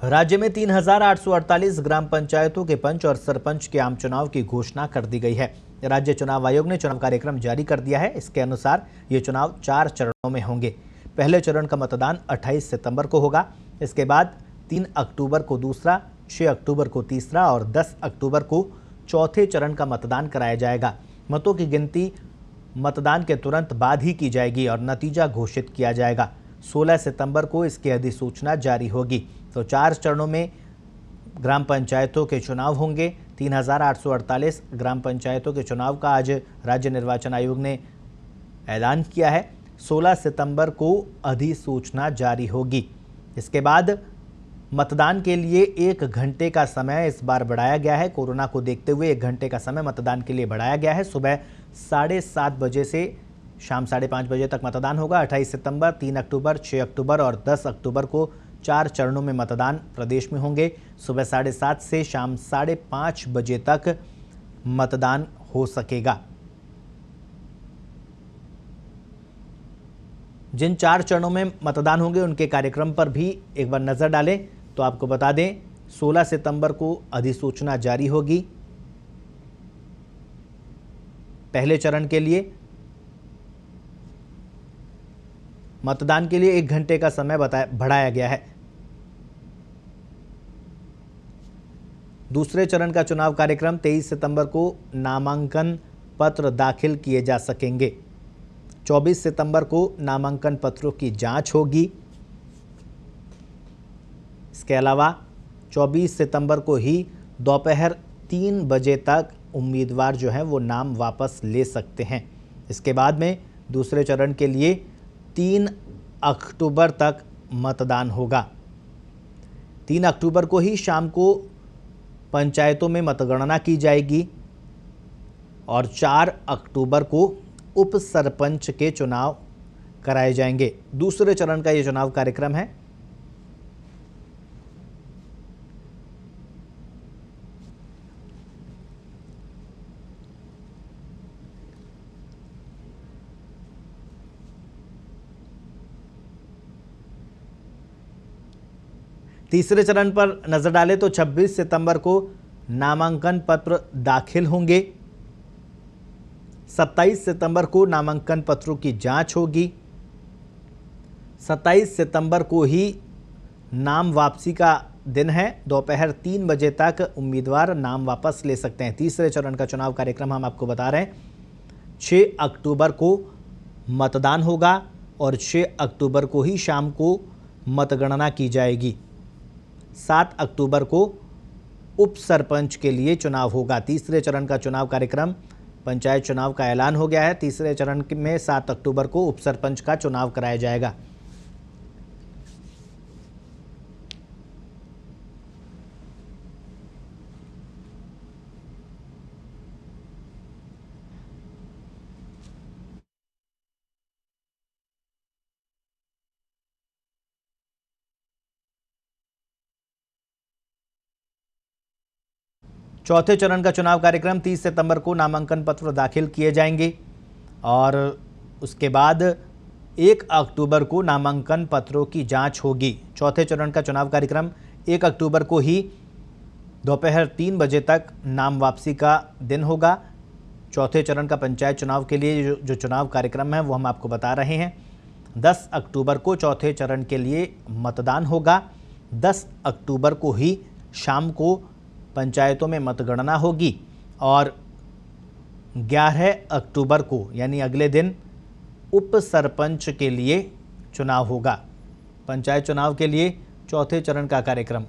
राज्य में 3,848 ग्राम पंचायतों के पंच और सरपंच के आम चुनाव की घोषणा कर दी गई है। राज्य चुनाव आयोग ने चुनाव कार्यक्रम जारी कर दिया है। इसके अनुसार ये चुनाव 4 चरणों में होंगे। पहले चरण का मतदान 28 सितंबर को होगा। इसके बाद 3 अक्टूबर को दूसरा, 6 अक्टूबर को तीसरा और 10 अक्टूबर को चौथे चरण का मतदान कराया जाएगा। मतों की गिनती मतदान के तुरंत बाद ही की जाएगी और नतीजा घोषित किया जाएगा। 16 सितंबर को इसकी अधिसूचना जारी होगी। तो 4 चरणों में ग्राम पंचायतों के चुनाव होंगे। 3,848 ग्राम पंचायतों के चुनाव का आज राज्य निर्वाचन आयोग ने ऐलान किया है। 16 सितंबर को अधिसूचना जारी होगी। इसके बाद मतदान के लिए 1 घंटे का समय इस बार बढ़ाया गया है। कोरोना को देखते हुए 1 घंटे का समय मतदान के लिए बढ़ाया गया है। सुबह 7:30 बजे से शाम 5:30 बजे तक मतदान होगा। 28 सितंबर, 3 अक्टूबर, 6 अक्टूबर और 10 अक्टूबर को 4 चरणों में मतदान प्रदेश में होंगे। सुबह 7:30 से शाम 5:30 बजे तक मतदान हो सकेगा। जिन 4 चरणों में मतदान होंगे उनके कार्यक्रम पर भी एक बार नजर डालें तो आपको बता दें, 16 सितंबर को अधिसूचना जारी होगी। पहले चरण के लिए मतदान के लिए 1 घंटे का समय बढ़ाया गया है। दूसरे चरण का चुनाव कार्यक्रम 23 सितंबर को नामांकन पत्र दाखिल किए जा सकेंगे। 24 सितंबर को नामांकन पत्रों की जांच होगी। इसके अलावा 24 सितंबर को ही दोपहर 3 बजे तक उम्मीदवार जो हैं वो नाम वापस ले सकते हैं। इसके बाद में दूसरे चरण के लिए 3 अक्टूबर तक मतदान होगा। 3 अक्टूबर को ही शाम को पंचायतों में मतगणना की जाएगी और 4 अक्टूबर को उप सरपंच के चुनाव कराए जाएंगे। दूसरे चरण का ये चुनाव कार्यक्रम है। तीसरे चरण पर नजर डालें तो 26 सितंबर को नामांकन पत्र दाखिल होंगे। 27 सितंबर को नामांकन पत्रों की जांच होगी। 27 सितंबर को ही नाम वापसी का दिन है। दोपहर 3 बजे तक उम्मीदवार नाम वापस ले सकते हैं। तीसरे चरण का चुनाव कार्यक्रम हम आपको बता रहे हैं। 6 अक्टूबर को मतदान होगा और 6 अक्टूबर को ही शाम को मतगणना की जाएगी। 7 अक्टूबर को उप सरपंच के लिए चुनाव होगा। तीसरे चरण का चुनाव कार्यक्रम पंचायत चुनाव का ऐलान हो गया है। तीसरे चरण में 7 अक्टूबर को उप सरपंच का चुनाव कराया जाएगा। चौथे चरण का चुनाव कार्यक्रम 30 सितंबर को नामांकन पत्र दाखिल किए जाएंगे और उसके बाद 1 अक्टूबर को नामांकन पत्रों की जांच होगी। चौथे चरण का चुनाव कार्यक्रम 1 अक्टूबर को ही दोपहर 3 बजे तक नाम वापसी का दिन होगा। चौथे चरण का पंचायत चुनाव के लिए जो चुनाव कार्यक्रम है वो हम आपको बता रहे हैं। 10 अक्टूबर को चौथे चरण के लिए मतदान होगा। 10 अक्टूबर को ही शाम को पंचायतों में मतगणना होगी और 11 अक्टूबर को यानी अगले दिन उप सरपंच के लिए चुनाव होगा। पंचायत चुनाव के लिए चौथे चरण का कार्यक्रम